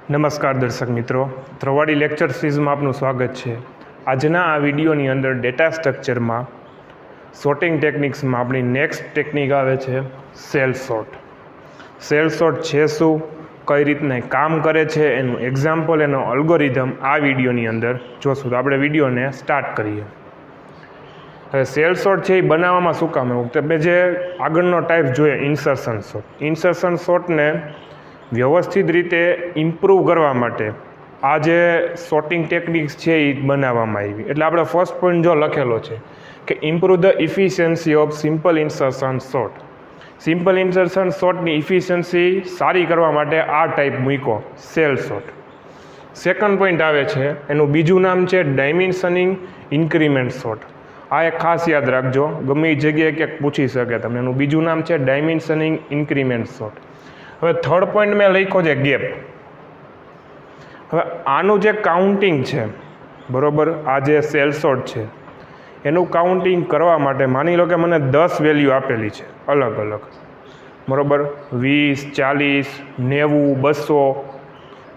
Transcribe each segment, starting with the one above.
નમસ્કાર દર્શક મિત્રો, travadi લેક્ચર સિરીઝમાં આપનું સ્વાગત છે। આજના આ વિડીયોની અંદર ડેટા સ્ટ્રક્ચરમાં સોર્ટિંગ ટેકનિક્સમાં આપણી નેક્સ્ટ ટેકનિક આવે છે સેલ સોર્ટ। સેલ સોર્ટ છે શું, કઈ રીતના કામ કરે છે, એનું એક્ઝામ્પલ, એનો અલ્ગોરિધમ આ વિડીયોની અંદર જોશું। તો આપણે વિડીયોને સ્ટાર્ટ કરીએ। હવે સેલ સોર્ટ છે એ બનાવવામાં શું કામ એવું, તમે જે આગળનો ટાઈપ જોઈએ ઇન્સર્શન સોર્ટને વ્યવસ્થિત રીતે ઇમ્પ્રૂવ કરવા માટે આ જે સોર્ટિંગ ટેકનિક્સ છે એ બનાવવામાં આવી। એટલે આપણે ફર્સ્ટ પોઈન્ટ જો લખેલો છે કે improve the efficiency of simple insertion sort. Simple insertion સોર્ટની ઇફિશિયન્સી સારી કરવા માટે આ ટાઈપ મૂક્યો સેલ સોર્ટ। સેકન્ડ પોઈન્ટ આવે છે, એનું બીજું નામ છે ડાયમેન્શનિંગ ઇન્ક્રીમેન્ટ સોર્ટ। આ એક ખાસ યાદ રાખજો, ગમે એ જગ્યાએ ક્યાંક પૂછી શકે તમને। એનું બીજું નામ છે ડાયમેન્શનિંગ ઇન્ક્રીમેન્ટ સોર્ટ। હવે થર્ડ પોઈન્ટ મેં લખ્યો છે ગેપ। હવે આનું જે કાઉન્ટિંગ છે, બરાબર, આ જે સેલ સોર્ટ છે એનું કાઉન્ટિંગ કરવા માટે માની લો કે મને 10 વેલ્યુ આપેલી છે અલગ અલગ, બરાબર, 20, 40, 90, 200,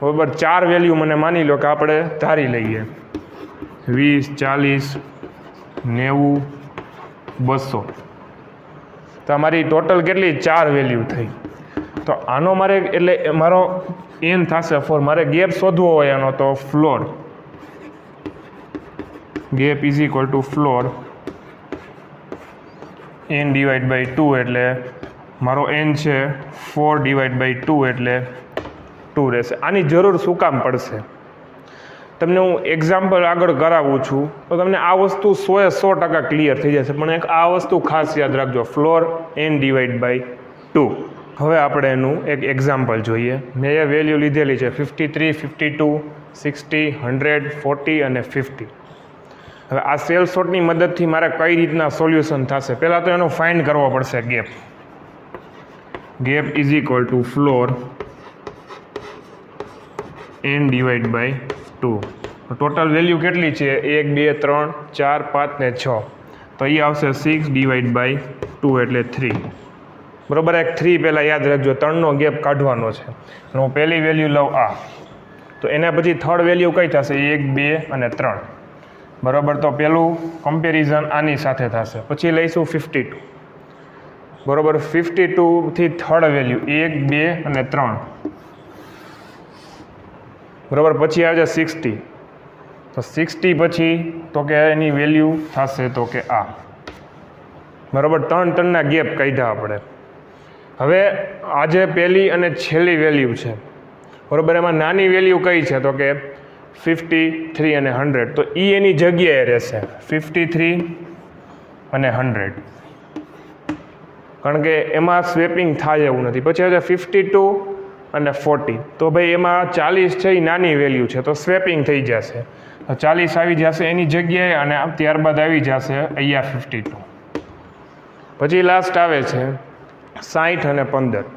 બરાબર, 4 વેલ્યુ મને માની લો કે આપણે ધારી લઈએ 20, 40, 90, 200। તો અમારી ટોટલ કેટલી 4 વેલ્યુ થઈ। તો આનો મારે એટલે મારો એન થશે ફોર, મારે ગેપ શોધવો હોય આનો, તો floor gap is equal to floor n divide by 2, એટલે મારો n છે 4 ડિવાઈડ બાય 2 એટલે 2 રહેશે। આની જરૂર શું કામ પડશે, તમને હું એક્ઝામ્પલ આગળ કરાવું છું તો તમને આ વસ્તુ 100% ક્લિયર થઈ જશે। પણ એક આ વસ્તુ ખાસ યાદ રાખજો, ફ્લોર n ડિવાઈડ બાય 2। હવે આપણે એનું એક એક્ઝામ્પલ જોઈએ। મેં એ વેલ્યુ લીધેલી છે 53, 52, 60, 100, 40 અને 50। હવે આ સેલ સોર્ટની મદદથી મારે કઈ રીતના સોલ્યુશન થશે, પહેલાં તો એનો ફાઇન્ડ કરવો પડશે gap. Gap is equal to floor n divide by 2। Total value કેટલી છે 1, 2, 3, 4, 5 ને 6, તો એ આવશે 6 ડિવાઈડ બાય 2 એટલે 3, બરાબર। એક 3 પહેલાં યાદ રાખજો, 3નો ગેપ કાઢવાનો છે। હું પહેલી વેલ્યુ લઉં આ, તો એના પછી થર્ડ વેલ્યુ કઈ થશે 1, 2 અને 3, બરાબર। તો પહેલું કમ્પેરિઝન આની સાથે થશે। પછી લઈશું 52, બરાબર, 52થી થર્ડ વેલ્યુ 1, 2 અને 3, બરાબર। પછી આવે છે 60, તો 60 પછી તો કે એની વેલ્યુ થશે તો કે આ, બરાબર। 3ના ગેપ કાઢ્યા આપણે। હવે આ જે પહેલી અને છેલ્લી વેલ્યુ છે, બરાબર, એમાં નાની વેલ્યુ કઈ છે તો કે 53 અને 100, તો એ એની જગ્યાએ રહેશે 53 અને 100, કારણ કે એમાં સ્વેપિંગ થાય એવું નથી। પછી આવે 52 અને 40, તો ભાઈ એમાં 40 છે એ નાની વેલ્યુ છે તો સ્વેપિંગ થઈ જશે, તો 40 આવી જશે એની જગ્યાએ અને ત્યારબાદ આવી જશે અહીંયા 52। પછી લાસ્ટ આવે છે 60 અને 15,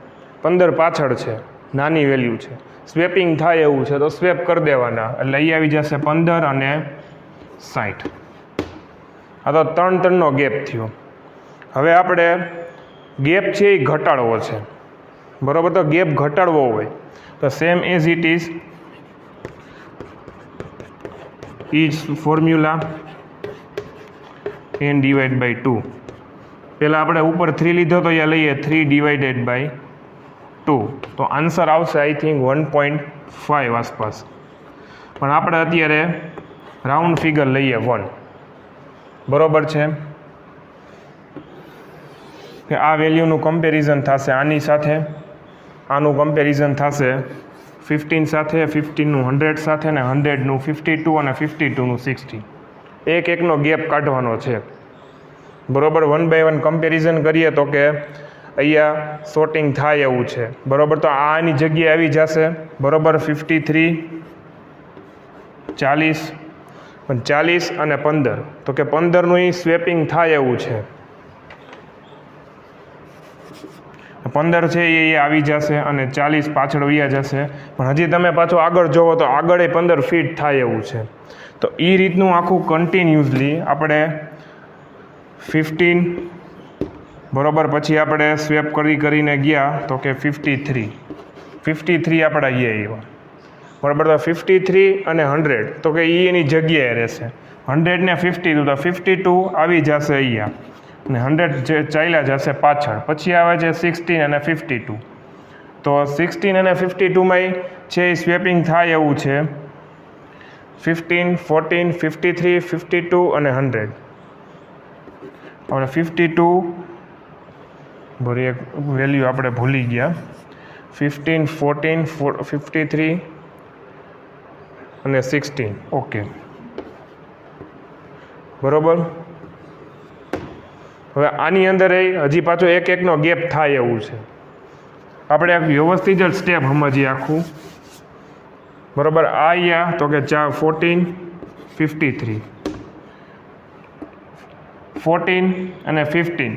15 પાછળ છે, નાની વેલ્યુ છે, સ્વેપિંગ થાય એવું છે તો સ્વેપ કરી દેવાના, એટલે અહીં આવી જશે 15 અને 60। આ તો 3નો ગેપ થયો। હવે આપણે ગેપ છે એ ઘટાડવો છે, બરાબર। તો ગેપ ઘટાડવો હોય તો same as it is formula n divide by 2। પહેલાં આપણે ઉપર 3 લીધો તો અહીંયા લઈએ 3 ડિવાઇડેડ બાય 2, તો આન્સર આવશે આઈ થિંક 1.5 આસપાસ, પણ આપણે અત્યારે રાઉન્ડ ફિગર લઈએ 1, બરાબર છે। કે આ વેલ્યુનું કમ્પેરિઝન થશે આની સાથે, આનું કમ્પેરિઝન થશે 15 સાથે, 15નું 100 સાથે, ને 100નું 52 અને 52નું 60। એક એકનો ગેપ કાઢવાનો છે, બરાબર। 1 બાય 1 કમ્પેરિઝન કરીએ તો કે અહીંયા સોર્ટિંગ થાય એવું છે, બરાબર। તો આની જગ્યાએ આવી જશે, બરાબર, 53, 40, પણ 40 અને 15, તો કે 15નું એ સ્વેપિંગ થાય એવું છે, 15 છે એ આવી જશે અને 40 પાછળ વયા જશે, પણ હજી તમે પાછો આગળ જોવો તો આગળ 15 ફીટ થાય એવું છે। તો એ રીતનું આખું કન્ટિન્યુઅસલી આપણે 15, બરાબર, પછી આપણે સ્વેપ કરીને ગયા તો કે 53 આપણે અહીંયા આવ્યા, બરાબર. તો 53 અને 100 તો કે એ એની જગ્યાએ રહેશે. 100 ને 50 તો 52 આવી જશે અહીંયા અને 100 જે ચાલ્યા જશે પાછળ. પછી આવે છે 16 અને 52. તો 16 અને 52માં છે એ સ્વેપિંગ થાય એવું છે. 15, 14, 53, 52 અને 100. આપણે 52 એક વેલ્યુ આપણે ભૂલી ગયા. 15, 14, 53 અને 16. ઓકે, બરોબર. હવે આની અંદર હજી પાછો એકનો ગેપ થાય એવું છે. આપણે વ્યવસ્થિત જ સ્ટેપ સમજીએ આખું. બરોબર. આ અહીંયા તો કે 14, 53, 14 અને 15.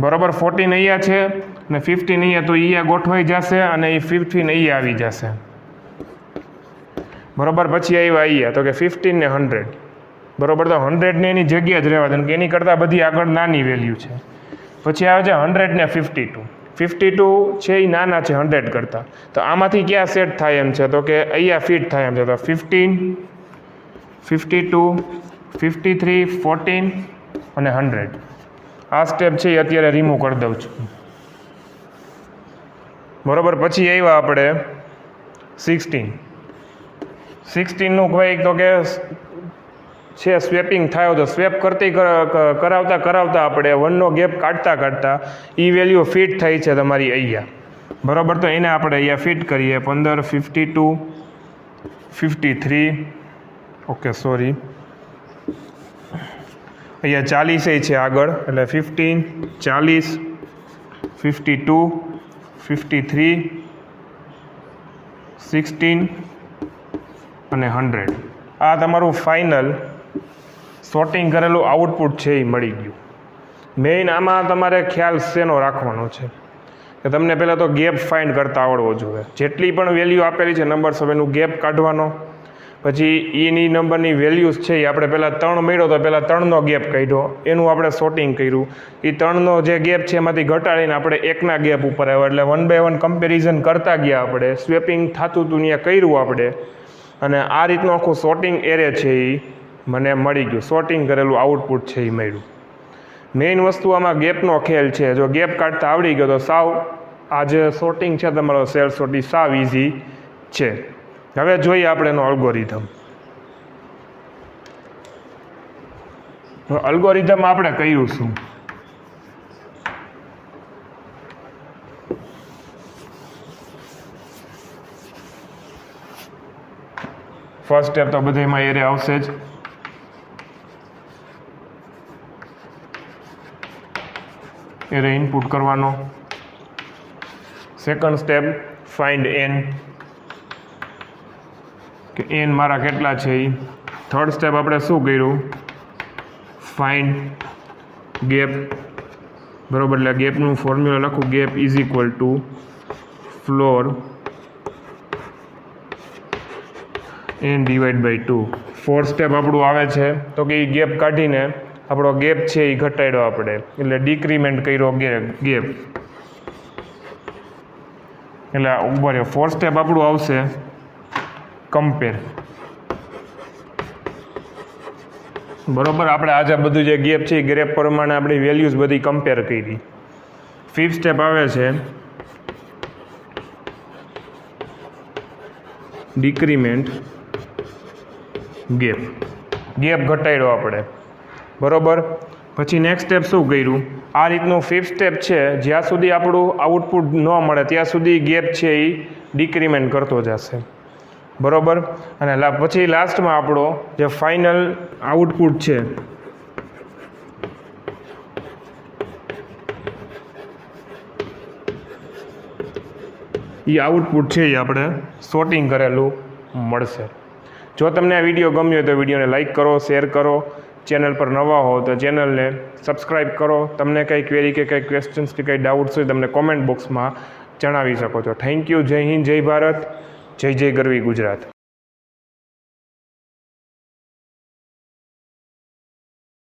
બરોબર. 14 અહીંયા છે અને 15 અહીંયા, તો અહીંયા ગોઠવાઈ જશે અને એ 15 અહીંયા આવી જશે. બરોબર. પછી આવ્યા અહીંયા તો કે 15 ને 100. બરોબર. તો 100 ને એની જગ્યા જ રહેવા દે કે એની કરતાં બધી આગળ નાની વેલ્યુ છે. પછી આવે છે 100 ને 52. 52 છે એ નાના છે 100 કરતાં. તો આમાંથી ક્યાં સેટ થાય એમ છે તો કે અહીંયા ફિટ થાય એમ છે. તો 15, 52, 53, 14 અને 100. આ સ્ટેપ છે એ અત્યારે રિમૂવ કરી દઉં છું. બરોબર. પછી આવ્યા આપણે 16. 16નું કોઈ તો કે છે સ્વેપિંગ થાય તો સ્વેપ કરાવતા આપણે 1નો ગેપ કાઢતા એ વેલ્યુ ફિટ થઈ છે તમારી અહીંયા. બરાબર. તો એને આપણે અહીંયા ફિટ કરીએ. 15, 52, 53. ઓકે, સોરી, અહીંયા 40 છે આગળ, એટલે 15, 40, 52, 53, 16 અને 100. આ તમારું ફાઇનલ સોર્ટિંગ કરેલું આઉટપુટ છે એ મળી ગયું. મેઇન આમાં તમારે ખ્યાલ શેનો રાખવાનો છે કે તમને પહેલાં તો ગેપ ફાઇન્ડ કરતા આવડવો જોઈએ. જેટલી પણ વેલ્યુ આપેલી છે નંબર્સ, હવે એનું ગેપ કાઢવાનો. પછી એની નંબરની વેલ્યુઝ છે એ આપણે પહેલાં 3 મળ્યો તો પહેલાં 3નો ગેપ કાઢ્યો, એનું આપણે સોર્ટિંગ કર્યું. એ 3નો જે ગેપ છે એમાંથી ઘટાડીને આપણે 1ના ગેપ ઉપર આવ્યા, એટલે 1 by 1 કમ્પેરિઝન કરતા ગયા આપણે. સ્વેપિંગ થતું હતું ત્યાં કર્યું આપણે, અને આ રીતનું આખું સોર્ટિંગ એરે છે એ મને મળી ગયું. સોર્ટિંગ કરેલું આઉટપુટ છે એ મળ્યું. મેઇન વસ્તુ આમાં ગેપનો ખેલ છે. જો ગેપ કાઢતા આવડી ગયો તો સાવ આ જે સોર્ટિંગ છે તમારો સેલ સોર્ટિંગ સાવ ઇઝી છે. હવે જોઈએ આપણે એનો અલ્ગોરિધમ. અલ્ગોરિધમ આપણે કર્યું શું? ફર્સ્ટ સ્ટેપ તો બધામાં એરે આવશે જ. એરે ઇનપુટ કરવાનો. સેકન્ડ સ્ટેપ ફાઇન્ડ એન, કે એન મારા કેટલા છે એ. થર્ડ સ્ટેપ આપણે શું કર્યું? Find gap. બરાબર. એટલે ગેપનું ફોર્મ્યુલા લખું, gap is equal to floor n divide by 2. Fourth step આપણું આવે છે તો કે એ ગેપ કાઢીને આપણો ગેપ છે એ ઘટાડ્યો આપણે, એટલે ડિક્રીમેન્ટ કર્યો ગેપ. એટલે ઉભો રહ્યો. ફોર્થ સ્ટેપ આપણું આવશે કમ્પેર. બરોબર. આપણે આજે બધું જે ગેપ છે એ ગેપ પ્રમાણે આપણી વેલ્યુઝ બધી કમ્પેર કરી. ફિફ્થ સ્ટેપ આવે છે ડિક્રીમેન્ટ ગેપ. ગેપ ઘટાડ્યો આપણે. બરોબર. પછી નેક્સ્ટ સ્ટેપ શું કર્યું? આ રીતનું ફિફ્થ સ્ટેપ છે, જ્યાં સુધી આપણું આઉટપુટ ન મળે ત્યાં સુધી ગેપ છે એ ડિક્રીમેન્ટ કરતો જશે. બરોબર. અને પછી લાસ્ટમાં આપણો જે ફાઇનલ આઉટપુટ છે એ આઉટપુટ છે એ આપણે સોર્ટિંગ કરેલું મળશે. જો તમને આ વિડીયો ગમ્યો હોય તો વિડીયોને લાઇક કરો, શેર કરો. ચેનલ પર નવા હો તો ચેનલને સબસ્ક્રાઈબ કરો. તમને કંઈ ક્વેરી કે કંઈ ક્વેશ્ચન્સ કે કંઈ ડાઉટ્સ હોય તમને કોમેન્ટ બોક્સમાં જણાવી શકો છો. Thank you. જય હિન્દ, જય ભારત, જય જય ગરવી ગુજરાત.